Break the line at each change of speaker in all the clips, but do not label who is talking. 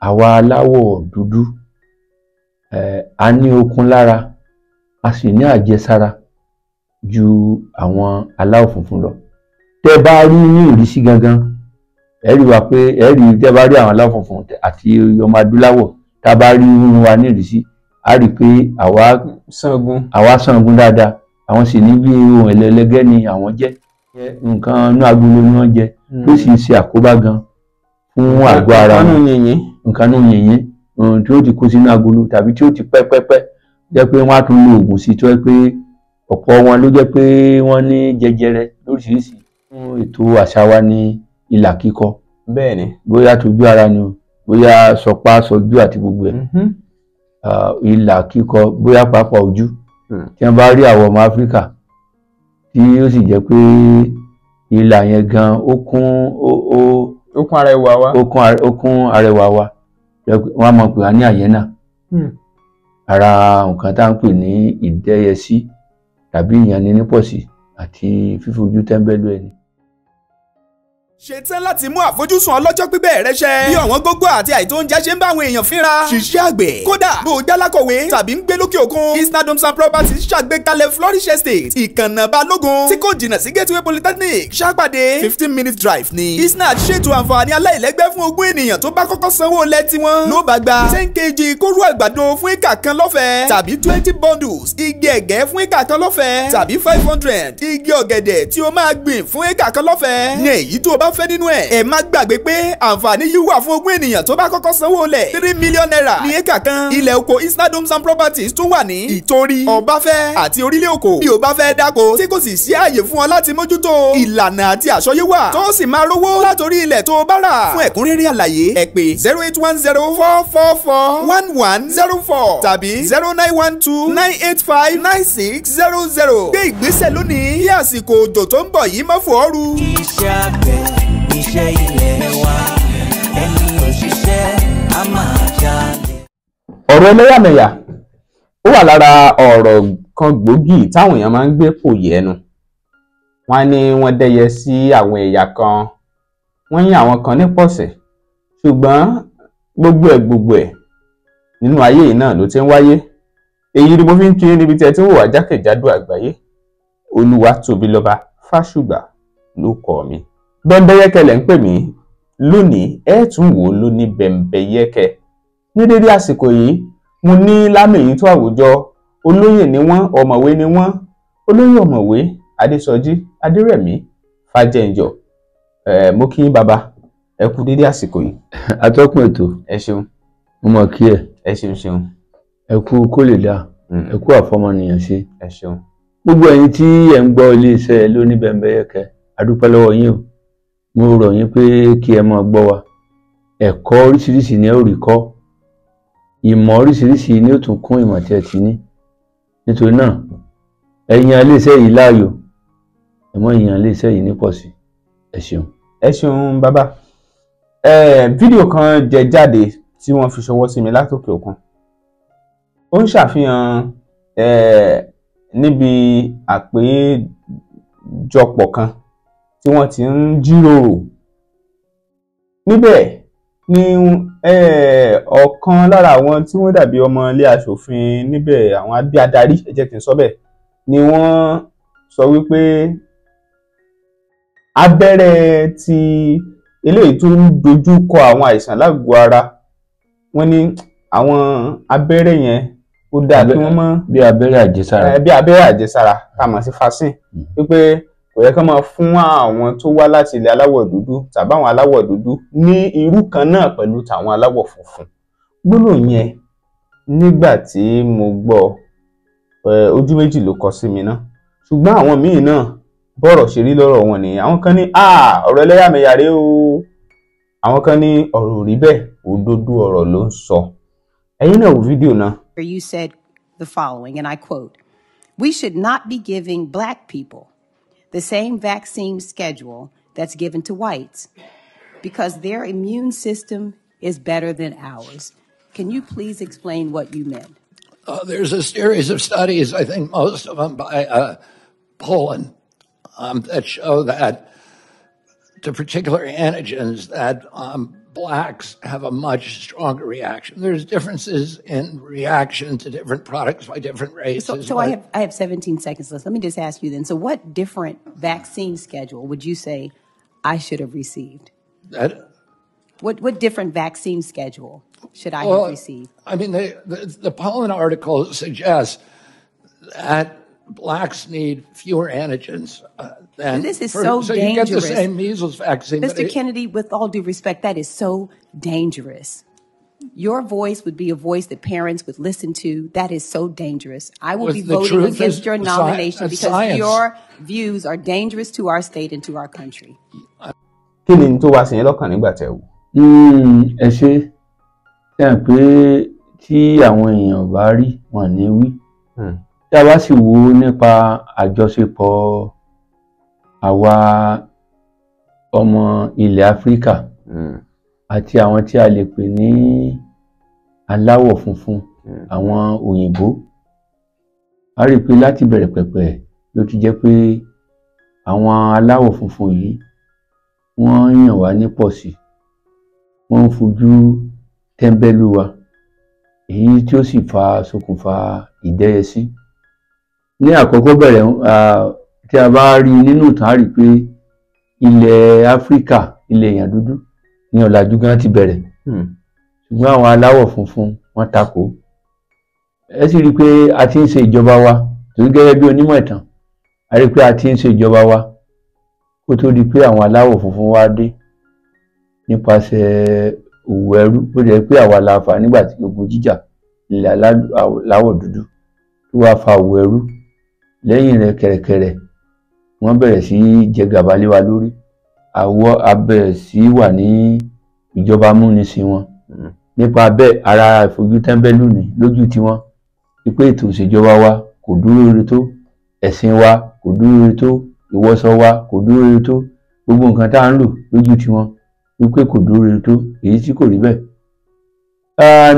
àwa aláwọ̀ dúdú a ní okun lára, a sì ní àjẹsára ju àwọn aláwọ̀ funfun lọ. Tẹ́ bá rí ní ìrísí gangan, ẹ rí wa pé tẹ́ bá rí àwọn aláwọ̀ funfun àti ọmọ adúláwọ̀, tá a bá rí irun wa ní ìrísí, a rí pé àwa sangun dáadáa, àwọn sì ní bí ohun ẹlẹgẹ́ ni àwọn jẹ́. Nǹkan inú agolo ni wọ́n jẹ, tó sì ṣe àkóbá gan fún àgọ́ ara wọn. Nǹkan inú yìnyín tí ó ti kó sínú agolo tàbí tí ó ti pẹ́pẹ́pẹ́ jẹ́ pé wọ́n á tún lo oògùn sí, tó jẹ́ pé ọ̀pọ̀ wọn ló jẹ́ pé wọ́n ní jẹjẹrẹ lóríṣiríṣi. Fún ètò àṣà wa ní ìlà kíkọ.
Bẹ́ẹ̀ni.
Bóyá tójú ara ni o, bóyá sọpá sọjú àti gbogbo ẹ̀. Ìlà kíkọ bóyá pàápàá ojú. Tí wọ́n bá rí àwọn ọmọ Áfíríkà tí ó sì jẹ́ pé ìlà yẹn gan ó kún arẹwà wa, wọ́n á mọ̀ pé a ní àyẹ́nà. Ara nǹkan tá à ń pè ní ìdẹ́yẹsí tàbí ìyànnínípọ̀sí àti fífojú tẹ́ńbẹ́lú ẹni.
Ṣetán láti mú àfojúsùn ọlọ́jọ́ pípẹ́ rẹ ṣẹ. Bí ọ̀wọ́n gógó àti àìtó oúnjẹ ṣe ń bá àwọn èèyàn fínra. Ṣiṣẹ́ àgbẹ̀. Kódà bó o jálákọ̀wé tàbí ń gbé lókè òkun. Isnad Homes and Properties ṣàgbékalẹ̀ Flourish Estate. Ìkànnà Balógun tí kò jìnnà sí Gateway Polytechnic. Ṣàpàdé 15-minute drive ni. Isnad ṣètò àǹfààní aláìlẹ́gbẹ́ fún ogún ènìyàn tó bá kọ́kọ́ sanwó ilẹ̀ tiwọn. Ló bá gba 10 kg kóró àgbàdo fún éka kan lọ́fẹ̀ẹ́. Tàbí 20 bundles igi ẹ̀gẹ́ fún éka kan lọ́fẹ̀ẹ́. Tàbí 500 igi ọ̀gẹ̀dẹ̀ tí o máa gbìn fún éka kan lọ́fẹ̀ẹ́. Ní èyí tó o bá fẹ́ nínú ẹ̀. Má gbàgbé pé àǹfààní yìí wà fún ogún ènìyàn tó bá kọ́kọ́ sanwó lẹ̀. 3 million naira ní éka kan. Ilẹ̀ oko Isnad Homes and Properties tún wà ní Ìtorí, Ọbáfẹ́ àti Orílẹ̀ Òkò. Bí o bá fẹ́ dáko tí kò sì sí ààyè fún ọ láti mójútó, ìlànà àti àsọyé wà tó sì máa rówó látòrí ilẹ̀ tó o bá rà. Fún ẹ̀kúnrẹ́rẹ́ àlàyé ẹ pè 08104441104 tàbí 0912-985-9600. Gbé ìgbésẹ̀ lónìí kí àsìkò òjò tó ń bọ̀ yìí má fò ọ́ ru.
Iṣẹ́ àgbẹ̀ iṣẹ́ ilé wa, ẹni òṣìṣẹ́ a máa jalè.
Ọ̀rọ̀ ẹlẹ́yàmẹ̀yà ó wà lára ọ̀rọ̀ kan gbòógì táwọn èèyàn máa ń gbé pò yẹnu. Wọ́n ní wọ́n dẹ́yẹ sí àwọn ẹ̀yà kan, wọ́n yín àwọn kan ní pọ̀sẹ̀, ṣùgbọ́n gbogbo ẹ̀ nínú ayé yìí náà ló ti ń wáyé. Èyí ni mo fi ń kí níbi tí ẹ ti ń wò wá jákèjádò àgbáyé. Olúwatóbilọ́ba Fásùgbà ló kọ mi. Bẹ́ńbẹ́yẹ́kẹ́ lẹ̀ ń pè mí. Lónìí ẹ tún wò ó lóní bẹ́ńbẹ́yẹ́kẹ́. Ní dédé àsìkò yìí mo ní lámèyító àwùjọ, olóyè ni wọ́n, ọ̀mọ̀wé ni wọ́n. Olóyè ọ̀mọ̀wé Adésọjí Adérẹ̀mí Fájẹ́njọ. Mo kí bàbá ẹ kú dédé àsìkò yìí.
Atọ́kùn ètò.
Ẹ ṣeun.
Mo mọ̀ kí ẹ.
Ẹ ṣeun.
Ẹ kú kó lè dáa. Ẹ kú àfọmọnìyàn ṣe.
Ẹ ṣeun.
Gbogbo ẹ̀yin tí ẹ ń gbọ́ iléeṣẹ́ lóní bẹ́ńbẹ́yẹ́kẹ́, a dúpẹ́ lọ́wọ́ yín o. Mo rọ̀ yín pé kí ẹ máa gbọ́ wa. Ẹ̀kọ́ oríṣiríṣi ni ẹ ó rí kọ́. Ìmọ̀ oríṣiríṣi ni ó tún kún ìmọ̀ tí ẹ ti ní. Nítorí náà ẹ yan iléeṣẹ́ yìí láàyò, ẹ mọ́ yan iléeṣẹ́ yìí ní pọ̀ sí. Ẹ ṣeun.
Ẹ ṣeun bàbá. Fídíò kan jẹ jáde tí wọ́n fi ṣọwọ́ sí mi látòkè òkun. Ó ń ṣàfihàn níbi àpéjọpọ̀ kan tí wọ́n ti ń jíròrò. Níbẹ̀ ni ọ̀kan lára àwọn tí wọ́n dàbí ọmọ ilé aṣòfin níbẹ̀, àwọn bí adarí, ẹ jẹ́ kí n sọ bẹ́ẹ̀, ni wọ́n sọ wípé abẹ́rẹ́ ti eléyìí tó ń dojú kọ àwọn àìsàn lágọ̀ọ́ ara, wọ́n ní àwọn abẹ́rẹ́ yẹn ó dáa kí wọ́n mọ́
bí abẹ́rẹ́ àjẹsára.
Bí abẹ́rẹ́ àjẹsára tá a mọ̀ sí vaccine, wípé kò yẹ ká máa fún àwọn tó wá láti ilẹ̀ aláwọ̀ dúdú tàbí àwọn aláwọ̀ dúdú ní irú kan náà pẹ̀lú tàwọn aláwọ̀ funfun. Gbólóhùn yẹn nígbà tí mo gbọ́ ojú méjì ló kọ sí mi náà, ṣùgbọ́n àwọn míì náà bọ́rọ̀ ṣe rí lọ́rọ̀ wọn nìyẹn. Àwọn kan ní ọ̀rọ̀ ẹlẹ́yàmẹ̀yà rèé o, àwọn kan ní ọ̀rọ̀ ò rí bẹ́ẹ̀, òdodo ọ̀rọ̀ ló ń sọ. Ẹ̀yin náà wo fídíò náà.
You said the following, and I quote, "We should not be giving Black people the same vaccine schedule that's given to whites because their immune system is better than ours." Can you please explain what you meant?
There's a series of studies, I think most of them by Poland, that show that the particular antigens that blacks have a much stronger reaction. There's differences in reaction to different products by different races.
So I have 17 seconds left. Let me just ask you then. So what different vaccine schedule would you say I should have received? What different vaccine schedule should I have received?
I mean, the pollen article suggests that blacks need fewer antigens than.
This is so dangerous.
You get the same measles vaccine.
Mr. Kennedy, with all due respect, that is so dangerous. Your voice would be a voice that parents would listen to. That is so dangerous. I will be voting against your nomination because your views are dangerous to our state and to our country.
Kí ni tó wá sí yín lọ́kàn nígbà tẹ́ wò?
Ẹ ṣe pé tí àwọn èèyàn bá rí wọn ní wí. Tí a bá sì wo nípa àjọṣepọ̀ àwa ọmọ ilẹ̀ Áfíríkà àti àwọn tí a lè pè ní aláwọ̀ funfun, àwọn òyìnbó, a rí pé láti bẹ̀rẹ̀ pẹ̀pẹ̀ ló ti jẹ́ pé àwọn aláwọ̀ funfun yìí wọ́n yàn wá ní pọ̀sí, wọ́n ń fojú tẹ́ńbẹ́lú wa, èyí tí ó sì ṣokùnfà ìdẹ́yẹsí. Ní àkọ́kọ́ bẹ̀rẹ̀ tí a bá rí nínú ìtàn a rí pé ilẹ̀ Áfíríkà, ilẹ̀ èèyàn dúdú ní ọ̀làjú gan ti bẹ̀rẹ̀, ṣùgbọ́n àwọn aláwọ̀ funfun wọ́n takò. Ẹ sì rí pé a ti ń ṣe ìjọba wa, torí gẹ́gẹ́ bí onímọ̀ ìtàn a rí pé a ti ń ṣe ìjọba wa kó tó di pé àwọn aláwọ̀ funfun wá dé nípasẹ̀ òwò ẹrú, bó jẹ́ pé àwa la fà nígbà tí ogun jíjà ilẹ̀ aláwọ̀ dúdú tó wá fa òwò ẹrú. Lẹ́yìn rẹ̀ kẹ̀rẹ̀kẹ̀rẹ̀ wọ́n bẹ̀rẹ̀ sí jẹ gàba lé wa lórí, a bẹ̀rẹ̀ sí wà ní ìjọba amúnisìn wọn. Nípa bẹ́ẹ̀ ara ìfojú tẹ́ńbẹ́lú ni lójú tiwọn, wípé ètò ìṣèjọba wa kò dúró re tó, ẹ̀sìn wa kò dúró re tó, ìwọṣọ wa kò dúró re tó, gbogbo nǹkan tá à ń lò lójú tiwọn wípé kò dúró re tó, èyí tí kò rí bẹ́ẹ̀.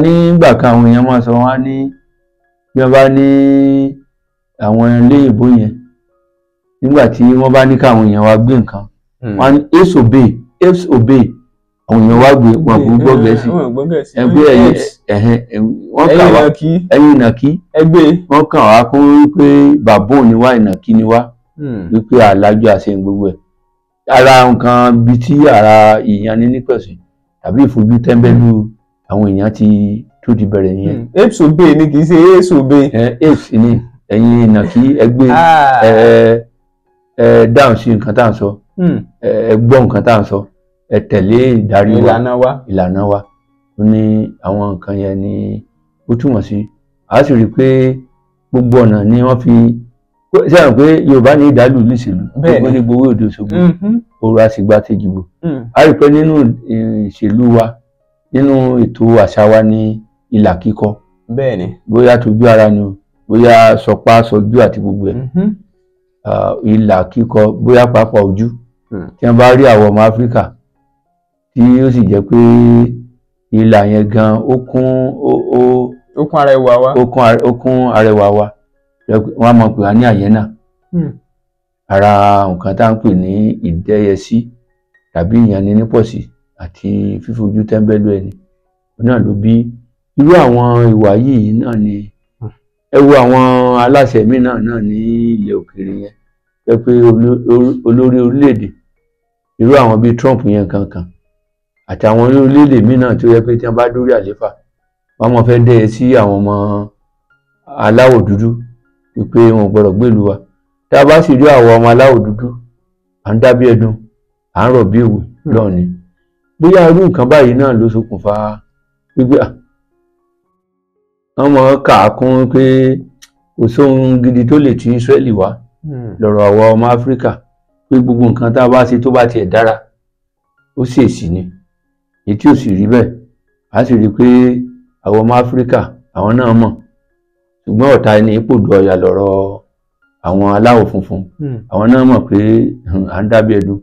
Nígbà kan àwọn èèyàn máa sọ wọ́n á ní bí wọ́n bá ní àwọn ilé ìbò yẹn, nígbà tí wọ́n bá ní káwọn èèyàn wa gbé nǹkan, wọ́n á ní apes obey, apes obey, àwọn èèyàn wa gbé wọn kò gbọ́ Gẹ̀ẹ́sì, ẹgbẹ́ wọ́n kà wá ẹ̀yin ìnàkí, wọ́n kàn wá kún wípé bàbóòn ni wá, ìnàkí ni wá, wípé àlájọ àṣẹ gbogbo ẹ̀. Ara nǹkan bíi tí ara ìyanni nípẹ̀sìn tàbí ìfojú tẹ́ńbẹ́lú àwọn èèyàn tó ti bẹ̀rẹ̀ nìyẹn.
Apes obey ni kì í ṣe apes obey.
Apes ni ẹ̀yin ìnàkí ẹgbẹ́ dáhùn sí nǹkan tá à ń sọ, ẹ gbọ́ nǹkan tá à ń sọ, ẹ tẹ̀lé ìdarí wa, ìlànà wa. Ó ní àwọn nǹkan yẹn ni ó túmọ̀ sí. A sì rí i pé gbogbo ọ̀nà ni wọ́n fi sẹ́yìn pé Yorùbá ní ìdálù níṣèlú, gbogbo ní gbowó òde Òṣogbo, òru àsìgbà tejìgbò. A rí i pé nínú ìṣèlú wa, nínú ètò àṣà wa ní ìlà kíkọ, bóyá tójú ara ni o, bóyá sọpá sọjú àti gbogbo ẹ̀, ìlà kíkọ, bóyá pàápàá ojú, tí wọ́n bá rí àwọn ọmọ Áfíríkà tí ó sì jẹ́ pé ìlà yẹn gan ó kún arẹwà wa, wọ́n á mọ̀ pé a ní àyẹ́nà. Ara nǹkan tá à ń pè ní ìdẹ́yẹsí tàbí ìyanni nípọ̀sí àti fífojú tẹ́ńbẹ́lú ẹni náà ló bí irú àwọn ìwà yìí náà ni. Ẹ wo àwọn aláṣẹ míì náà ní ilẹ̀ òkèèrè yẹn, jẹ́ pé olórí orílẹ̀-èdè irú àwọn bíi Trump yẹn kankan àti àwọn orílẹ̀-èdè míì náà tó yẹ pé tí wọ́n bá dórí àléfà wọ́n mọ̀ fẹ́ dẹ́yẹ sí àwọn ọmọ aláwọ̀ dúdú wípé wọn ò gbọ́dọ̀ gbèlú wa. Tá a bá sì rí àwọn ọmọ aláwọ̀ dúdú à ń dábí ẹdun, à ń rọ̀ bí èwe lọ́ọ̀ni. Bóyá irú nǹkan báyìí náà ló ṣokùnfà gbígbé wọ́n mọ̀ kà á kún pé kò sóhun gidi tó lè ti Ísírẹ́lì wá lọ́rọ̀ àwa ọmọ Áfíríkà, pé gbogbo nǹkan tá a bá ṣe tó bá tiẹ̀ dára ó sì èsì ni, èyí tí ò sì rí bẹ́ẹ̀. A sì rí i pé àwọn ọmọ Áfíríkà àwọn náà mọ̀, ṣùgbọ́n ọ̀tá ẹni ipòdù ọ̀yà lọ́rọ̀ àwọn aláwọ̀ funfun, àwọn náà mọ̀ pé à ń dábí ẹdun,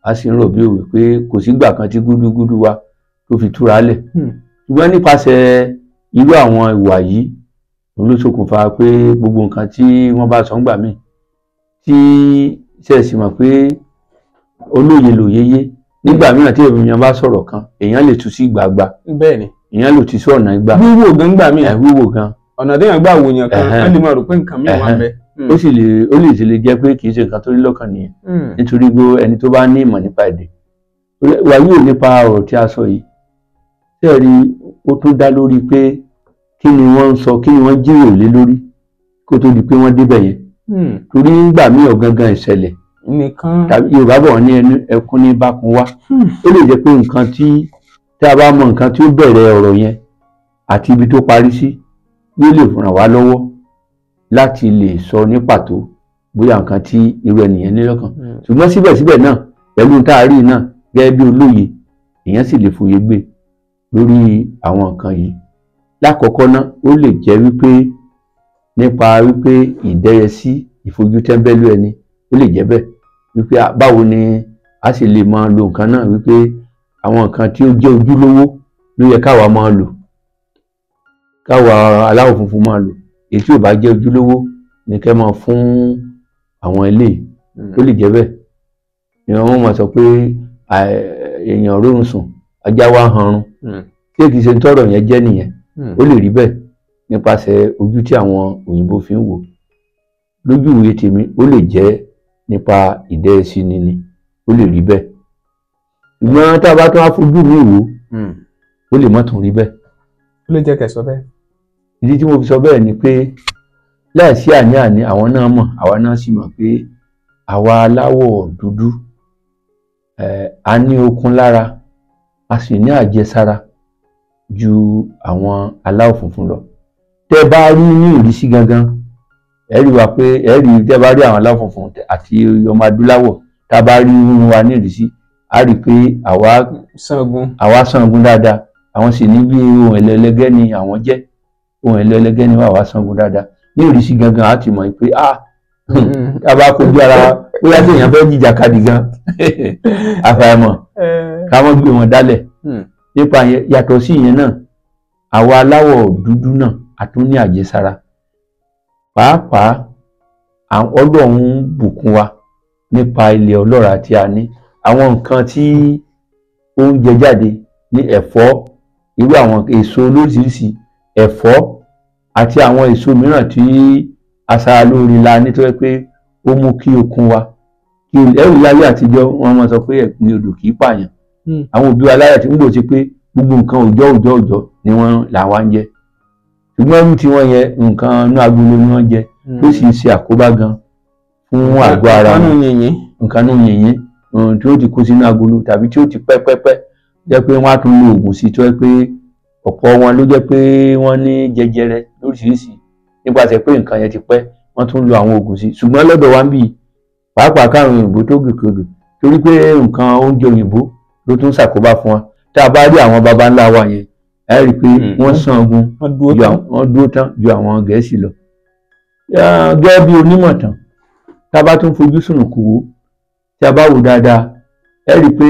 a sì ń rọ̀ bí òwe pé kò sígbà kan tí gúdúgúdú wa tó fi túra lẹ̀. Ṣùgbọ́n nípasẹ̀ irú àwọn ìwà yìí ló ṣokùnfà pé gbogbo nǹkan tí wọ́n bá sọ ń gbà míì tí ṣẹ̀sì mọ̀ pé olóye lòye yé, nígbà mìíràn tí èèyàn bá sọ̀rọ̀ kan èèyàn lè tú sí gbàgbà
bẹ́ẹ̀ ni
èèyàn lè tú sí ọ̀nà ìgbà
wíwò gan gbà mí
wíwò gan
ọ̀nà téèyàn gbà wò yàn kan wọ́n lè máa rò pé nǹkan mìíràn wà bẹ́ẹ̀.
ó lè sì lè jẹ́ pé kì í ṣe nǹkan tó rí lọ́kàn nìyẹn nítorí gbogbo ẹni tó bá ní ìmọ̀ nípa èdè wàyí ò nípa ọ̀rọ̀ tí a sọ yìí tẹ́ẹ̀rí ó tún dá lórí pé kí ni wọ́n ń sọ kí ni wọ́n jíròrò lé lórí kó tó di pé wọ́n débẹ̀ yẹn torí nígbà míì ọ̀gangan ìṣẹ̀lẹ̀
nìkan
Yorùbá bọ̀ ní ẹkún ní bákun wá ó lè jẹ́ pé nǹkan tí a bá mọ nǹkan tí ó bẹ̀rẹ̀ ọ̀rọ̀ yẹn àti ibi tó parí sí yóò lè ràn wá lọ́wọ́ láti lè sọ ní pàtó bóyá nǹkan tí irú ẹnìyẹn ní lọ́kàn ṣùgbọ́n síbẹ̀síbẹ̀ náà pẹ̀lú tá a rí náà gẹ́gẹ́ bí olóye èèyàn sì lè fòye gbé lórí àwọn nǹkan yìí lákọ̀ọ́kọ́ náà ó lè jẹ́ wípé nípa wípé ìdẹ́yẹsí ìfojútẹ́ńbẹ́lú ẹni ó lè jẹ́ bẹ́ẹ̀ wípé báwo ni a sì lè máa lo nǹkan náà wípé àwọn nǹkan tí ó jẹ́ ojúlówó ló yẹ káwa máa lò káwa aláwọ̀ funfun máa lò èyí tí ò bá jẹ́ ojúlówó ní kẹ́ máa fún àwọn eléyìí tó lè jẹ́ bẹ́ẹ̀ ni wọ́n máa sọ pé èèyàn rórun sùn ajá wa hanrun tí èkì ṣe ń tọrọ yẹn jẹ́ nìyẹn ó lè rí bẹ́ẹ̀ nípasẹ̀ ojú tí àwọn òyìnbó fi ń wò lójú ìwé tèmi ó lè jẹ́ nípa ìdẹ́yẹsí níní ó lè rí bẹ́ẹ̀ ṣùgbọ́n tá a bá tún á fojú mi wò ó lè má tún rí bẹ́ẹ̀.
ó lè jẹ́ kẹ́ sọ bẹ́ẹ̀.
ìdí tí mo fi sọ bẹ́ẹ̀ ni pé láìsí àní-àní àwọn náà mọ̀ àwa náà sì mọ̀ pé àwa aláwọ̀ dúdú a ní okun lára a sì ní àjẹsára ju àwọn aláwọ̀ funfun lọ tẹ́ bá rí ní ìrísí gangan ẹ rí wa pé ẹ rí tẹ́ bá rí àwọn aláwọ̀ funfun àti ọmọ adúláwọ̀ tá a bá rí nínú wa ní ìrísí a rí pé àwa sangun dáadáa àwọn sì ní bí ohun ẹlẹgẹ́ ni àwọn jẹ́ ohun ẹlẹgẹ́ ni àwa sangun dáadáa ní ìrísí gangan a ti mọ̀ pé a bá kojú ara bóyá tí èèyàn fẹ́ jìjàkadì gan àfàìmọ̀ káwọn gbé wọn dálẹ̀ nípa yàtọ̀ sí ìyẹn náà àwa aláwọ̀ dúdú náà a tún ní àjẹsára pàápàá Ọlọ́run bùkún wa nípa ilẹ̀ ọlọ́ràá tí a ní àwọn nǹkan tí ó ń jẹ jáde ní ẹ̀fọ́ irú àwọn èso lóríṣiríṣi ẹ̀fọ́ àti àwọn èso mìíràn tí aṣara lóore la nítorí pé ó mú kí okun wa kí ẹrù láyé àtijọ́ wọn máa sọ pé ẹ̀gbin odò kì í pààyàn àwọn òbí wa láyé àti ń gbò sí pé gbogbo nǹkan òòjọ́ ni wọ́n làwa ń jẹ ṣùgbọ́n ẹrú tí wọ́n yẹ nǹkan inú agolo ni wọ́n jẹ tó sì ń ṣe àkóbá gan fún àgọ́ ara wọn nǹkan inú yìnyín tí ó ti kó sínú agolo tàbí tí ó ti pẹ́pẹ́pẹ́ jẹ́ pé wọ́n á tún lo oògùn sí tó yẹ pé ọ̀pọ̀ wọn ló jẹ́ pé wọ́n ní jẹjẹrẹ lóríṣiríṣi nípasẹ̀ pé nǹkan yẹn ti pẹ́ wọ́n tún lo àwọn oògùn sí ṣùgbọ́n lọ́dọ̀ wa ń bì pàápàá káwọn òyìnbó tó gòkèdò torí pé nǹkan oúnjẹ òyìnbó ló tún ṣàkóbá fún wa tá a bá rí àwọn baba ńlá wa yẹn ẹ rí i pé wọ́n sangun wọ́n dúró tán ju àwọn Gẹ̀ẹ́sì lọ gẹ́gẹ́ bí onímọ̀ tán tá a bá tún fojú sùnùkùn wò tí a bá wò dáadáa ẹ rí i pé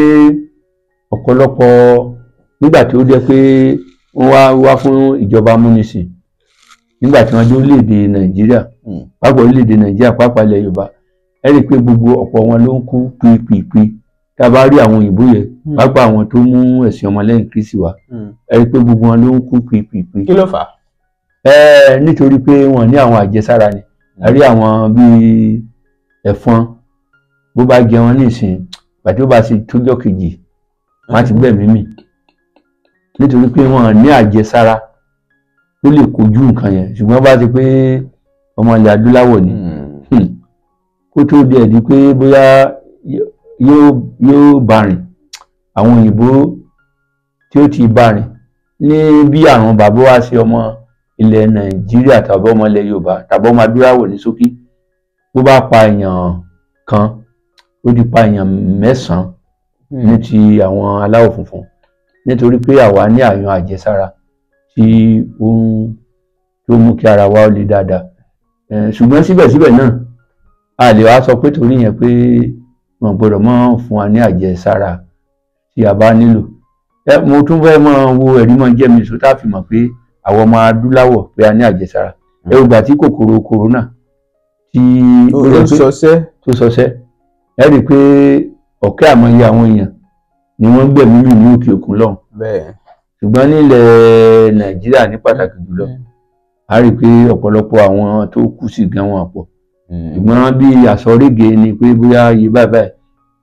ọ̀pọ̀lọpọ̀ nígbà tí ó jẹ́ pé wọ́n wá fún ìjọba amúnisìn nígbà tí wọ́n dé orílẹ̀-èdè Nàìjíríà pàápàá orílẹ̀-èdè Nàìjíríà pàápàá ilẹ̀ Yorùbá ẹ rí i pé gbogbo ọ̀pọ̀ wọn ló ń kú pípípí tá a bá rí àwọn òyìnbó yẹn pàápàá àwọn tó mú ẹ̀sìn ọmọlẹ́yìn Kristi wá ẹ rí i pé gbogbo wọn ló ń kú pípípí.
kí ló fà á.
nítorí pé wọ́n ní àwọn àjẹsára ni a rí àwọn bíi ẹ̀fọn bó bá jẹ wọn nísìnyí pàtó bá sì tójọ́ kejì wọ́n á ti gbẹ̀mí mì nítorí pé wọ́n ní àjẹsára tó lè kojú nǹkan yẹn ṣùgbọ́n bá ti pé ọmọ ilẹ̀ adúláwọ̀ ni kó tó di ẹ̀dí pé bóyá yóò bá rìn àwọn òyìnbó tí ó ti bá rìn ní bí àwọn bàbá wa ṣe ọmọ ilẹ̀ Nàìjíríà tàbí ọmọ ilẹ̀ Yorùbá tàbí ọmọ adúláwọ̀ ní ṣókí bó bá pa èèyàn kan ó ti pa èèyàn 9 ní ti àwọn aláwọ̀ funfun nítorí pé àwa ní àyàn àjẹsára tí ó mú kí ara wa ó le dáadáa ṣùgbọ́n síbẹ̀síbẹ̀ náà a lè wá sọ pé torí yẹn pé wọn gbọ́dọ̀ mọ́ fún wa ní àjẹsára tí a bá nílò mo tún fẹ́ mọ́ wo ẹ̀rí mọ́ jẹ́ mi sọ́tà fi mọ̀ pé àwọn ọmọ adúláwọ̀ pé a ní àjẹsára ẹ̀rù gbà tí kòkòrò kòrónà tí
tó sọsẹ́
ẹ rí i pé ọ̀kẹ́ àmọye àwọn èèyàn ni wọ́n gbẹ̀mí mì ní òkè òkun lọ́hùn.
bẹ́ẹ̀
ṣùgbọ́n nílẹ̀ Nàìjíríà ní pàtàkì jùlọ a rí i pé ọ̀pọ̀lọpọ̀ àwọn tó kú sí gan wọn pọ̀. ṣùgbọ́n bí àsọríge ni pé bóyá iye báyìí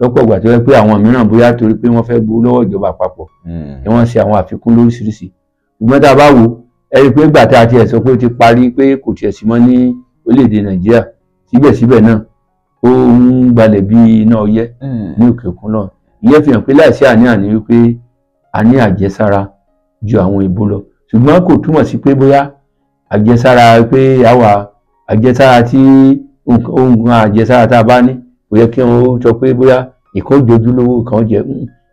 lọ́pọ̀ ìgbà tó yẹ pé àwọn mìíràn bóyá torí pé wọ́n fẹ́ gbowó lọ́wọ́ ìjọba àpapọ̀ ni wọ́n ṣe àwọn àfikún lóríṣiríṣi. ṣùgbọ́n tá a bá wò ẹ rí i pé ìgbà tá a tiẹ̀ sọ pé ó ti parí pé kò tiẹ̀ sí mọ́ ní orílẹ̀-èdè Nàìjíríà síbẹ̀síbẹ̀ náà ó ń gbalẹ̀ bí iná ọyẹ́ ní òkè òkun náà. ìyẹn fi hàn pé láìsí àní-àní wípé a ní àjẹsára ju àwọn ìbò lọ. ṣùgbọ́n kò túmọ̀ sí pé bóyá àjẹsára pé àwa àjẹsára tí ohun àjẹsára tá a bá ní kò yẹ kí wọ́n sọ pé bóyá ìkan jojúlówó kan jẹ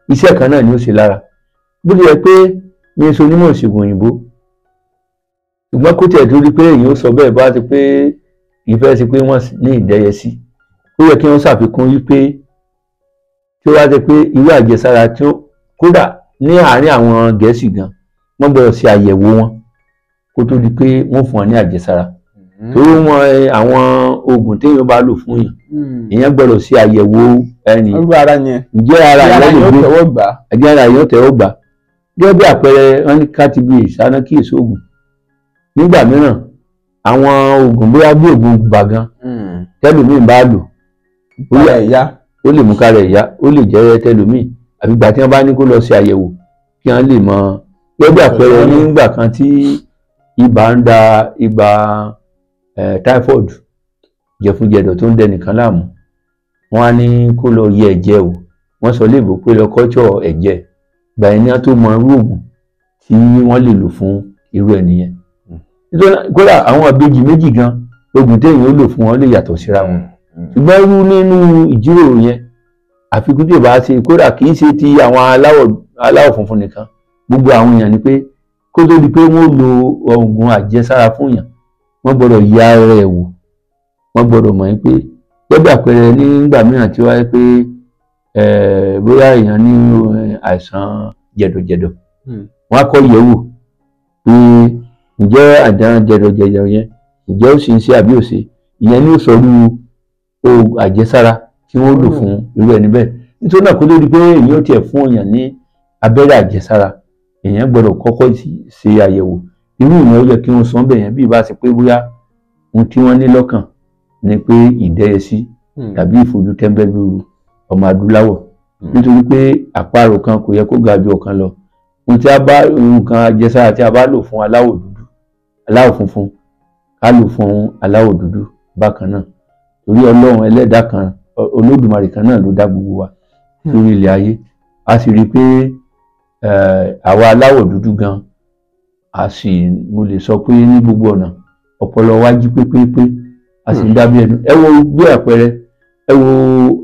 iṣẹ́ kan náà ni ó ṣe lára. bó ti yẹ pé ní èso onímọ̀ ìṣègùn òyìnbó ṣùgbọ́n kó tiẹ̀ tó rí pé èyí ó sọ bẹ́ẹ̀ bá ti pé ìfẹ́ sí pé wọ́n ní ìdẹ́yẹsí ó yẹ kí wọ́n ṣàfikún wípé tí ó wá ti pé irú àjẹsára tí ó kódà ní àárín àwọn Gẹ̀ẹ́sì gan wọ́n gbọ́dọ̀ ṣe àyẹ̀wò wọn kó tó di pé wọ́n fún wọn ní àjẹsára. torí wọn àwọn oògùn téèyàn bá lò fún yàn èèyàn gbọ́dọ̀ ṣe àyẹ̀wò ẹni
irú ara yẹn
ǹjẹ́ ara yẹn lè gbé ẹ̀jẹ̀ ara yẹn tẹ̀wọ́ gbà. gẹ́gẹ́ bí àpẹẹrẹ wọn ní kátìbí ìsáná kí èso oògùn nígbà mìíràn àwọn oògùn bóyá bí oògùn gbàgán tẹlómìn bá lò bóyá ìyá ó lè mú kára ìyá ó lè jẹ́ tẹlómìn àbí ìgbà tí wọ́n bá ní kó lọ ṣe àyẹ̀wò kí wọ́n lè mọ. gẹ́gẹ́ bí àpẹẹrẹ nígbà kan tí ibà ń da ibà typhoid jẹ̀funjẹ̀dọ̀ tó ń dẹ nìkan láàmú wọ́n á ní kó lọ yẹ ẹ̀jẹ̀ wò wọ́n sọ léèbó pé lọ kọ́jọ́ ẹ̀jẹ̀ gbà yẹn ní wọ́n tó mọ irú oògùn tí wọ́n lè lò fún irú ẹ̀ nìyẹn. kódà àwọn ìbejì méjì gan oògùn téèyàn ó lò fún wọn lè yàtọ̀ síra wọn. ṣùgbọ́n irú nínú ìjíròrò yẹn àfikún tí ò bá ṣe kódà kì í ṣe ti àwọn aláwọ̀ funfun nìkan gbogbo àwọn èèyàn ni pé kó tó di pé wọ́n lo oògùn àjẹsára fún èèyàn wọ́n gbọ́dọ̀ yẹ ara ẹ̀ wò wọ́n gbọ́dọ̀ mọ̀ pé gẹ́gẹ́ àpẹẹrẹ nígbà mìíràn tí wáyé pé bóyá èèyàn ní àìsàn jẹ̀dọ̀jẹ̀dọ̀ wọ́n á kọ́ yẹ̀ wò pé ǹjẹ́ àìsàn jẹ̀dọ̀jẹ̀dọ̀ yẹn ǹjẹ́ ó sì ń ṣe àbí ò ṣe ìyẹn ní ó sọrú oògùn àjẹsára tí wọ́n lò fún irú ẹni bẹ́ẹ̀. nítorí náà kó tó di pé èèyàn ó tiẹ̀ fún èèyàn ní abẹ́rẹ́ àjẹsára èèyàn gbọ́dọ̀ kọ́kọ́ ṣe àyẹ̀wò irú ìyẹn ó yẹ kí wọ́n sọ bẹ́ẹ̀ yẹn bí ìbá ṣe pé bóyá ohun tí wọ́n ní lọ́kàn ni pé ìdẹ́yẹsí tàbí ìfojú tẹ́ńbẹ́lú ọmọ adúláwọ̀ nítorí pé àparò kan kò yẹ kó ga ju ọ̀kan lọ. ohun tí a bá nǹkan àjẹsára tí a bá lò fún aláwọ̀ dúdú aláwọ̀ funfun ká lò fún aláwọ̀ dúdú bákan náà torí Ọlọ́run ẹlẹ́dàá kan Olódùmarè kan náà ló dá gbogbo wa lórí ilẹ̀ ayé. a sì rí i pé àwa aláwọ̀ dúdú gan a sì mo lè sọ pé ní gbogbo ọ̀nà ọpọlọ wa jí pépépé a sì ń dábí ẹnu. ẹ wo bí àpẹẹrẹ ẹ wo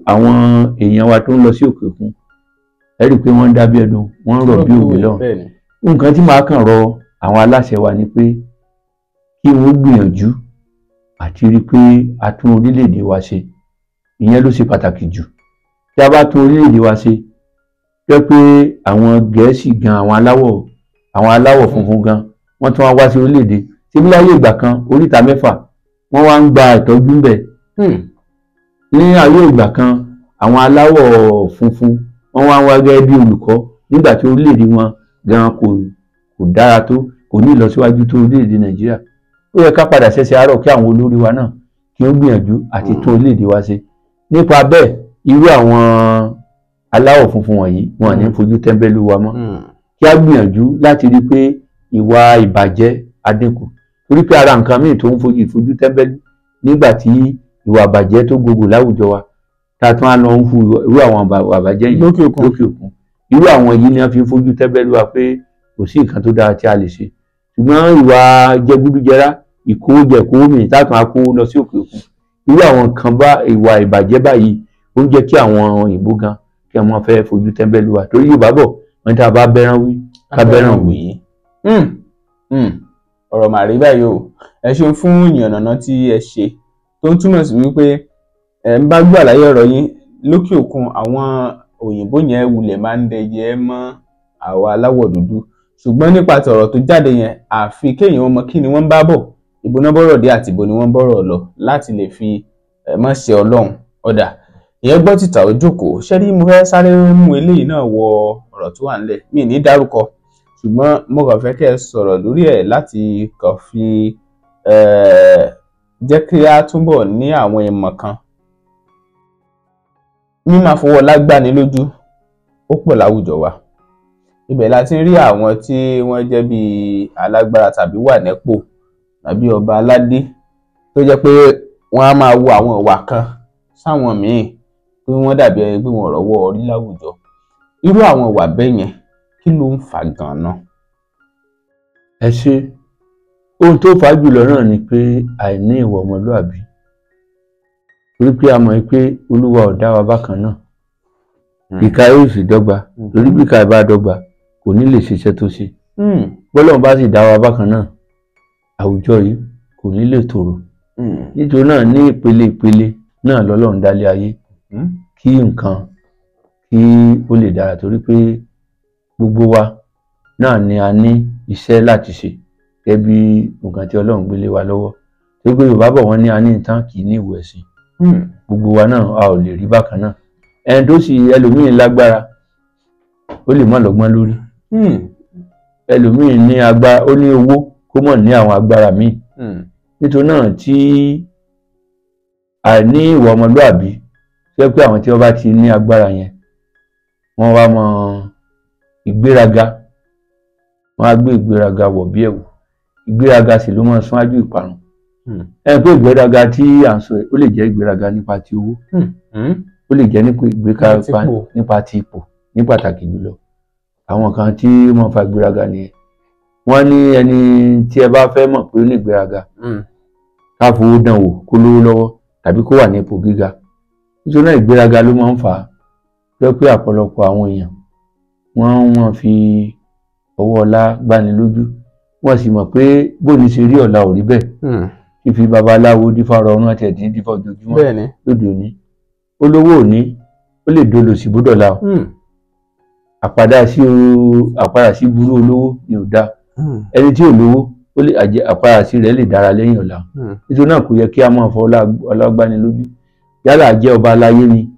àwọn èèyàn wa tó ń lọ sí òkè òkun ẹ rí i pé wọ́n ń dábí ẹnu wọ́n ń rọ̀ bí òwe lọ. nǹkan tí màá kàn rọ àwọn aláṣẹ wa ni pé kí wọ́n gbìyànjú àti rí i pé a tún orílẹ̀-èdè wa ṣe ìyẹn ló ṣe pàtàkì jù. tí a bá tún orílẹ̀-èdè wa ṣe jẹ́ pé àwọn Gẹ̀ẹ́sì gan àwọn aláwọ̀ funfun gan wọ́n tún wá sí orílẹ̀-èdè síbi láyé ìgbà kan oríta mẹ́fà wọ́n wá ń gba ìtọ́jú ńbẹ̀. ní ayé ìgbà kan àwọn aláwọ̀ funfun wọ́n wá ń wá gẹ́gẹ́ bí olùkọ́ nígbà tí orílẹ̀-èdè wọn gan kò dára tó kò ní ìlọsíwájú tó orílẹ̀-èdè Nàìjíríà. ó yẹ ká padà ṣẹ̀ṣẹ̀ àárọ̀ kí àwọn olórí wa náà kí wọ́n gbìyànjú àti tún orílẹ̀-èdè wa ṣe. nípa bẹ́ẹ̀ irú àwọn aláwọ̀ funfun wọ̀nyí wọn ní fojú tẹ́ńbẹ́lú wa mọ́. kí a gbìyànjú láti rí i pé ìwà ìbàjẹ́ adínkù torí pé ara nǹkan míì tó ń fojú tẹ́ńbẹ́lú nígbà tí ìwà ìbàjẹ́ tó gbogbo láwùjọ wa tá a tún á lọ ń hu irú àwọn àbàjẹ́ yìí lókè òkun irú àwọn yìí ni wọ́n fi ń fojú tẹ́ńbẹ́lú wa pé kò sí nǹkan tó dára tí a lè ṣe. ṣùgbọ́n ìwà jẹgúdújẹrá ìkówójẹkówómì táàtún á kó lọ sí òkè òkun irú àwọn kan bá ìwà ìbàjẹ́ báyìí ó ń jẹ́ kí àwọn òyìnbó gan kí wọ́n fẹ́ fojú tẹ́ńbẹ́lú wa torí Yorùbá bọ̀ wọ́n tá a bá bẹ́ràn wí ká bẹ́ràn wí.
ọ̀rọ̀ màrí báyìí o ẹ ṣeun fún ìyànnàná tí ẹ ṣe tó ń túmọ̀ sí wípé ẹ ń bá gbọ́ àlàyé ọ̀rọ̀ yín lókè òkun àwọn òyìnbó yẹn wulẹ̀ máa ń dẹyẹ mọ́ àwa aláwọ̀ dúdú ṣùgbọ́n nípa tọ̀rọ̀ tó jáde yẹn àfi kéèyàn mọ kí ni wọ́n ń bá bọ̀ ibo náà bọ́rọ̀ dé àti ibo ni wọ́n bọ́rọ̀ lọ láti lè fi mọ̀ ṣe Ọlọ́run ọ̀dà ìyẹn gbọ́ títà ó jókòó. Ṣẹ́rí mo fẹ́ sáré mú eléyìí náà wọ ọ̀rọ̀ tó wà nílẹ̀, mi ní dárúkọ ṣùgbọ́n mo kàn fẹ́ kẹ́ ẹ sọ̀rọ̀ lórí ẹ̀ láti kàn fi jẹ́ kí a túbọ̀ ní àwọn ìmọ̀ kan. Mímáa fọwọ́ lágbáni lójú ó pọ̀ láwùjọ wa. Ibẹ̀ la ti ń rí àwọn tí wọ́n jẹ́ bí alágbára tàbí wà nípò tàbí ọba aládé tó jẹ́ pé wọ́n á máa wo àwọn ìwà kan sáwọn míì pé wọ́n dàbí ẹni pé wọ́n rọ́wọ́ orí láwùjọ. Irú àwọn ìwà bẹ́ẹ̀ yẹn kí ló ń fà gan-an?
ẹ ṣe ohun tó fà á jùlọ náà ni pé àìní ìwà ọmọlúàbí, torí pé a mọ̀ pé Olúwa ò dá wa bákan náà, ìka yóò sì dọ́gba, torí bí ìka bá dọ́gba kò ní lè ṣiṣẹ́ tó ṣe. Bọ́lọ́run bá sì dá wa bákan náà, àwùjọ yìí kò ní lè tòrò. Nítorí náà ní ìpele ìpele náà lọ́lọ́run dálé ayé kí nǹkan kí ó lè dára, torí pé gbogbo wa náà ni a ní iṣẹ́ láti ṣe gẹ́gẹ́ bí nǹkan tí Ọlọ́run gbélé wa lọ́wọ́. Torí pé Yorùbá bọ̀ wọ́n ní a ní ìtàn kì í ní ìwò ẹ̀sìn. Gbogbo wa náà a ò lè rí bákan náà. Ẹni tó sì ẹlòmíín lágbára ó lè má lọ́gbọ́n lórí. Ẹlòmíín ní agbára, ó ní owó kó mọ̀ ní àwọn agbára míì. Nítorí náà tí àìní ìwà ọmọlúàbí jẹ́ pé àwọn tí wọ́n bá ti ní agbára yẹn wọ́n wá mọ ìgbéraga, wọ́n á gbé ìgbéraga wọ̀ bí ẹ̀wù. Ìgbéraga sì ló máa súnwájú ìparun. Ẹni pé ìgbéraga tí à ń sọ ó lè jẹ́ ìgbéraga nípa ti owó, ó lè jẹ́ nípa ti ipò ní pàtàkì jùlọ. Àwọn kan tí wọ́n fa ìgbéraga nìyẹn. Wọ́n ní ẹni tí ẹ bá fẹ́ mọ̀ pé ó ní ìgbéraga ká fowó dán wò kó lówó lọ́wọ́ tàbí kó wà ní ipò gíga. Nítorí náà ìgbéraga ló máa ń fà á jẹ́ pé ọ̀pọ̀lọpọ̀ àwọn èèyàn wọ́n fi ọwọ́ ọlá gbani lójú, wọ́n sì mọ̀ pé bóni ṣe rí ọ̀la ò rí bẹ́ẹ̀. Fífi babaláwo dífá ọrùn àti ẹ̀dín dífá ojoojúmọ́ lóde òní. Olówó òní ó lè dolo sí bódọ̀lá o. Àpadà sí burú olówó ni ò dáa. Ẹni tí ò lówó ó lè àpadà sí rẹ̀ lè dára lẹ́yìn ọ̀la. Nítorí náà kò yẹ kí a máa fọ ọlá gbani lójú. Yálà jẹ́ ọba aláyé ni,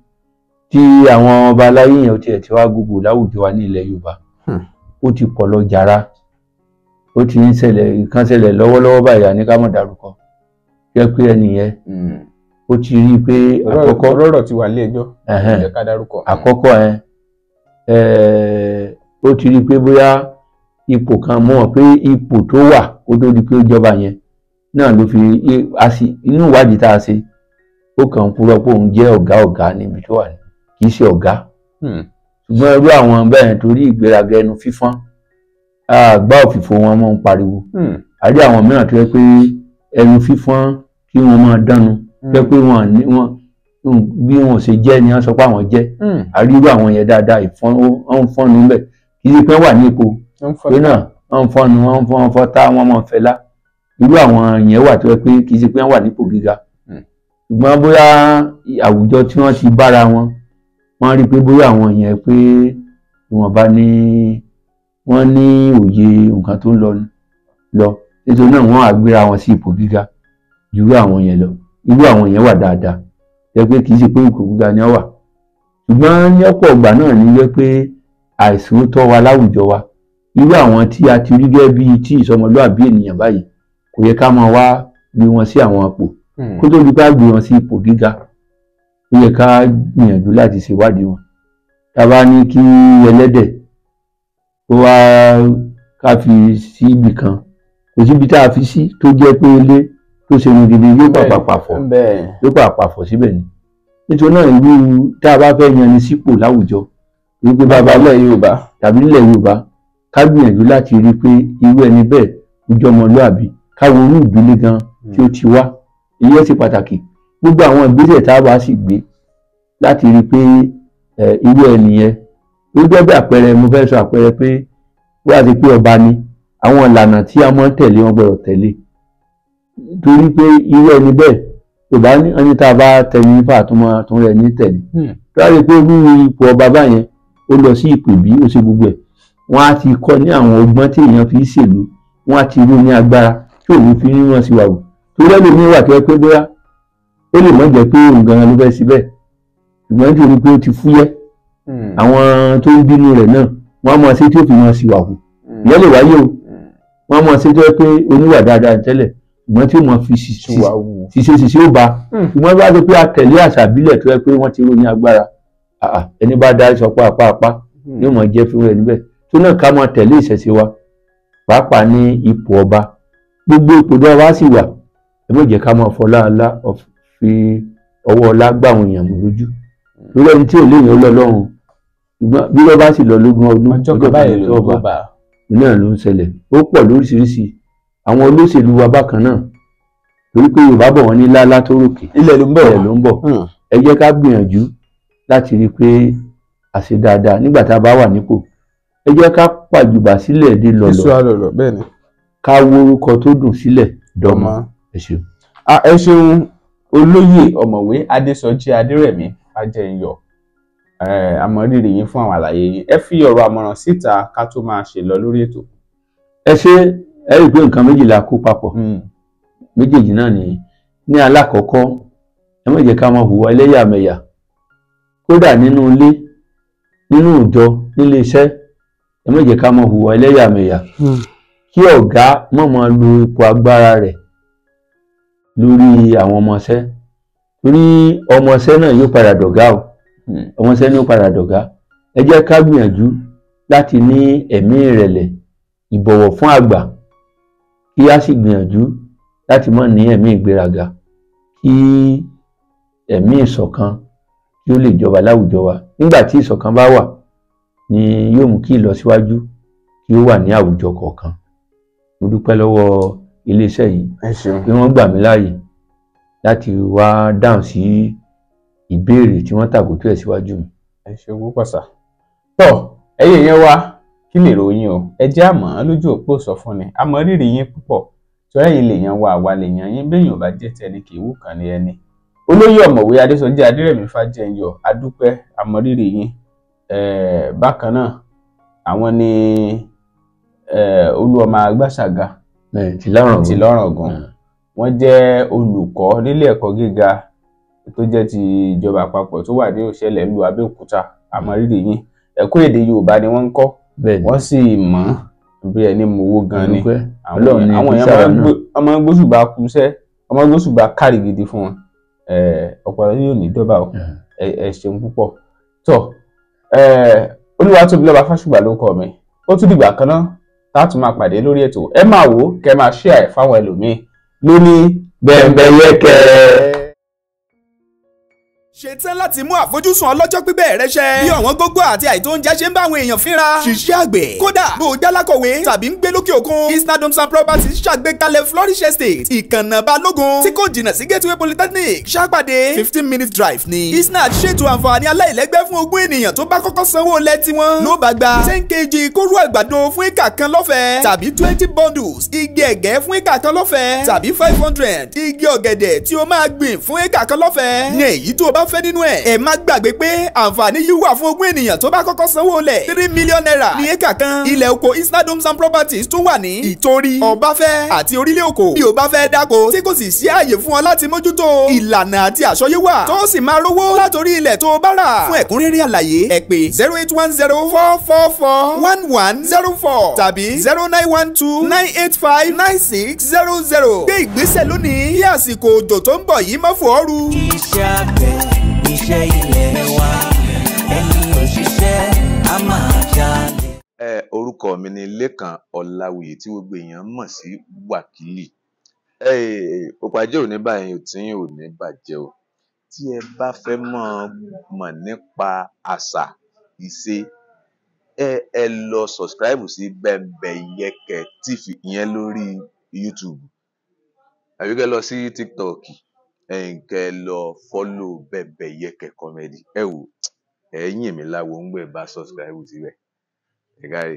tí àwọn ọba aláyé yẹn tiẹ̀ ti wá gbogbo láwùjọ wa ní ilẹ̀ Yorùbá. Ó ti pọ̀ lọ jàrá, ó ti ń ṣẹlẹ̀ lọ́wọ́lọ́wọ́ báyìí ní ká mọ̀ dárúkọ. Jẹ́ pé ẹni yẹn ó ti rí i pé àkọ́kọ́
ọ̀rọ̀ ti wà lé ẹjọ́ ẹ ká dárúkọ.
Àkọ́kọ́ ó ti rí i pé bóyá ipò kan mọ̀ pé ipò tó wà kó tó di pé ó jọba yẹn náà ló fi inú ìwádìí tá a ṣe ó kàn ń purọ́ pé òun jẹ́ ọ̀gá níbi tó wà ní kì í ṣe ọ̀gá. Ṣùgbọ́n irú àwọn bẹ́ẹ̀ torí ìgbéraga ẹnu fífọ́n àgbá òfìfo wọn mọ́ ń pariwo. Àrí àwọn mìíràn tó yẹ pé ẹnu fífọ́n kí wọ́n máa dánu jẹ́ pé bí wọ́n ṣe jẹ́ ni wọ́n sọ pé àwọn jẹ́. Àrí irú àwọn yẹn dáadáa wọ́n ń fọ́nu níbẹ̀ kì í ṣe pé wà ní ipò pé náà wọ́n ń fọ́nu wọ́n fọ́ tá wọ́n mọ̀ fẹ́lá. Irú àwọn yẹn wà tó yẹ pé kì í ṣe pé wọ́n wà nípò gíga. Ṣùgbọ́n bóyá àwùjọ tí wọ́n ti bára wọn wọ́n rí pé bóyá àwọn yẹn pé ìwọ̀nba ní wọ́n ní òye nǹkan tó ń lọ nítorí náà wọ́n á gbéra wọn sí ipò gíga ju irú àwọn yẹn lọ. Irú àwọn yẹn wà dáadáa jẹ́ pé kì í ṣe pé ipò gíga ni wọ́n wà. Ṣùgbọ́n ní ọ̀pọ̀ ìgbà náà ni jẹ́ pé àìsòótọ́ wa láwùjọ wa, irú àwọn tí a ti rí gẹ́gẹ́ bí tí ìsọmọlúàbí ènìyàn báyìí kò yẹ ká máa wá gbé wọn sí àwọn ipò kó tó di pé a gbé wọn sí ipò gíga. Ó yẹ ká gbìyànjú láti ṣèwádìí wọn. Tá a bá ní kí ẹlẹ́dẹ̀ ó wá ká fi sí ibì kan, kò síbi tá a fi sí tó jẹ́ pé ilé tó ṣe ní gidi yóò pàpàpọ̀ síbẹ̀ ni. Nítorí náà irú tá a bá fẹ́ yan ni sípò láwùjọ wípé bàbá ilẹ̀ Yorùbá tàbí ilẹ̀ Yorùbá ká gbìyànjú láti rí pé irú ẹni bẹ́ẹ̀ ó jẹ́ ọmọlúàbí, ká wo irú ìdílé gan tí ó ti wá. Èyí ó sì pàtàkì. Gbogbo àwọn ìgbésẹ̀ tá a bá sì gbé láti rí pé irú ẹni yẹn ó jẹ́ bí àpẹẹrẹ, mo fẹ́ sọ àpẹẹrẹ pé wá sí pé ọba ni àwọn ìlànà tí a máa ń tẹ̀lé wọn gbọ́dọ̀ tẹ̀lé. Torí pé irú ẹni bẹ́ẹ̀ Yorùbá ní ẹni tá a bá tẹ̀lé nípa tó rẹ̀ ní tẹ̀lé. Tó rí pé irú ipò ọba báyẹn ó lọ sí ipò bí ó ṣe gbogbo ẹ̀, wọ́n á ti kọ́ ní àwọn ọgbọ́n tí èèyàn fi ń ṣèlú, wọ́n á ti rú ní agbára tí òun fi ń rán sí wa wò. Torí ẹlòmíín wà tó yẹ pé bóyá ó lè mọ̀ jẹ́ pé òun gan-an ló fẹ́ síbẹ̀ ṣùgbọ́n nítorí pé ó ti fúyẹ́ àwọn tó ń bínú rẹ̀ náà wọ́n á máa ṣe tí ó fi máa ṣìwà hù ìyẹn lè wáyé o wọ́n á máa ṣe tó yẹ pé oníwà dáadáa tẹ́lẹ̀ ṣùgbọ́n tí ó máa fi ṣiṣẹ́ ó ba ṣùgbọ́n bá ṣe pé a tẹ̀lé àṣà ìbílẹ̀ tó yẹ pé wọ́n ti ròyìn agbára ẹni bá dá sọ pàápàá yóò máa jẹ́ fún rẹ̀ níbẹ̀ tó náà ká máa tẹ̀lé ìṣẹ̀ṣe wa pàápàá ní ipò ọba gbogbo ipò tó wá sì wà ẹ má jẹ́ ká máa fọlá fi ọwọ́ ọlá gbà àwọn èèyàn mú lójú lórí ẹni tí ò léèyàn lọ́lọ́run ṣùgbọ́n bí wọ́n bá sì lọ lógún ọdún
ọjọ́ báyìí ló bá
náà ló ń ṣẹlẹ̀ ó pọ̀ lóríṣiríṣi àwọn olóṣèlú wa bákan náà torí pé Yorùbá bọ̀ wọ́n ní lálá tó ròkè ilẹ̀ ló ń bọ̀ ẹ jẹ́ ká gbìyànjú láti rí i pé a ṣe dáadáa nígbà tá a bá wà nípò ẹ jẹ́ ká pàjùbà sílẹ̀ dé lọ́lọ́ ká wo orúkọ tó dùn sílẹ̀ dọ́mọ ẹ ṣeun.
ẹ ṣeun olóyè ọ̀mọ̀wé Adésọjí Adérẹ̀mí Fájẹyọ àmọrírì yín fún àwọn àlàyé yín ẹ fi ọ̀rọ̀ àmọ̀ràn síta ká tó máa ṣe lọ lórí ètò.
ẹ ṣe ẹ rí i pé nǹkan méjìlá kó papọ̀ méjèèjì náà ní alákọ̀ọ́kọ́ ẹ má jẹ́ ká máa hùwà ẹlẹ́yàmẹ̀yà kódà nínú ilé nínú ìjọ nílé iṣẹ́ ẹ má jẹ́ ká máa hùwà ẹlẹ́yàmẹ̀yà kí ọ̀gá má máa lo ipò agbára rẹ̀ lórí àwọn ọmọọṣẹ́ torí ọmọọṣẹ́ náà yóò padà dọ̀gá o ọmọọṣẹ́ ní ó padà dọ̀gá ẹ jẹ́ ká gbìyànjú láti ní ẹ̀mí ìrẹ̀lẹ̀ ìbọ̀wọ̀ fún àgbà kí a sì gbìyànjú láti má ní ẹ̀mí ìgbéraga kí ẹ̀mí ìṣọ̀kan kí ó lè jọba láwùjọ wa nígbà tí ìṣọ̀kan bá wà ni yóò mú kí ìlọsíwájú kí ó wà ní àwùjọ kọ̀ọ̀kan mo dúpẹ́ lọ́wọ́ iléeṣẹ́ yìí pé wọ́n gbà mí láàyè láti wá dáhùn sí ìbéèrè tí wọ́n tàkótó ẹ̀ síwájú mi.
ẹ ṣe púpọ̀ sà. tọ́ ẹ̀yin yẹn wá kí lè ròyìn o ẹ jẹ́ àmọ́ lójú òpó sọ fún ni àmọ́ rírì yín púpọ̀ torí ẹ̀yin lè yan wa àwa lè yan yín béèyàn bá jẹ́ tẹni kì í wù kàn ní ẹni. olóyè ọ̀mọ̀wé Adésọjí Adérẹ̀mí Fájẹyọ adúpẹ́ àmọ́ rírì yín bákan náà àwọn ni Olúọmọ Agbáṣàga tìlọ́ràngún wọ́n jẹ́ olùkọ́ nílé ẹ̀kọ́ gíga tó jẹ́ ti ìjọba àpapọ̀ tó wà ní Òṣèlè ìlú Abẹ́òkúta àmọrírì yín ẹ̀kọ́ èdè Yorùbá ni wọ́n ń kọ́ wọ́n sì mọ̀ bí ẹni mowó gan ni àwọn èèyàn máa ń gbóṣùbà kúṣẹ́ wọ́n máa ń gbóṣùbà kárì gidi fún wọn ọ̀pọ̀lọpọ̀ yóò ní dọ́bà o ẹ ṣeun púpọ̀ tó Olúwatóbilọ́ba Fásùgbà ló kọ mi ó tún dìgbà kan náà táàtún máa pàdé lórí ètò ẹ máa wò kẹ́ máa share fáwọn ẹlòmíín lóní bẹ́ẹ̀nbẹ́yẹ́kẹ́.
ṣetán láti mú àfojúsùn ọlọ́jọ́ pípẹ́ rẹ ṣẹ. bí ọ̀wọ́n gógó àti àìtó oúnjẹ ṣe ń bá àwọn èèyàn fínra. ṣiṣẹ́ àgbẹ̀ kódà bó o jálákọ̀wé tàbí ń gbé lókè òkun. Isna Homes and Properties ṣàgbékalẹ̀ Flourish Estate ìkànnà Balógun tí kò jìnnà sí Gateway Polytechnic ṣàpàdé 15-minute drive ni. Isna ṣètò àǹfààní aláìlẹ́gbẹ́ fún ogún ènìyàn tó bá kọ́kọ́ sanwó lẹ̀ tiwọn. ló bá gba 10 kg kóró àgbàdo fún éka kan lọ́fẹ̀ẹ́ tàbí 20 bundles igi ẹ̀gẹ́ fún éka kan lọ́fẹ̀ẹ́ tàbí 500 igi ọ̀gẹ̀dẹ̀ tí o máa gbìn fún éka kan lọ́fẹ̀ẹ́. ní èyí tó o bá fẹ́ nínú ẹ̀. ẹ má gbàgbé pé àǹfààní yìí wà fún ogún ènìyàn tó bá kọ́kọ́ sanwó lẹ̀. 3 million naira ní éka kan. ilẹ̀ oko Isna Homes and Properties tún wà ní Ìtorí, Ọbáfẹ́ àti Orílẹ̀ Òkò. bí o bá fẹ́ dáko tí kò sì sí ààyè fún ọ láti mójútó. ìlànà àti àsọyé wà tó sì máa rówó látòrí ilẹ̀ tó bá rà. fún ẹ̀kúnrẹ́rẹ́ àlàyé ẹ pè 08104441104 tàbí 0912985960. gbé ìgbésẹ̀ lónìí kí àsìkò òjò tó ń bọ̀ yìí má fò ọ́ ru.
iṣẹ́ àgbẹ̀ iṣẹ́ ilé wa ẹni òṣìṣẹ́ a máa jalè.
Orúkọ mi ni Lékan Ọláwuyì tí gbogbo èèyàn mọ̀ sí Wákìlì. Òpàjẹ́ òní báyìí tí ò ní bàjẹ́ o. Tí ẹ bá fẹ́ mọ̀ nípa àṣà ìṣe ẹ lọ subscribe sí Bembeyeke TV ìyẹn lórí YouTube àbí kẹ́ lọ sí TikTok kẹ́ lọ follow Bembeyeke comedy. ẹ wò ẹ̀yìn mi láwo ń gbé bá subscribe síbẹ̀ ẹ káre.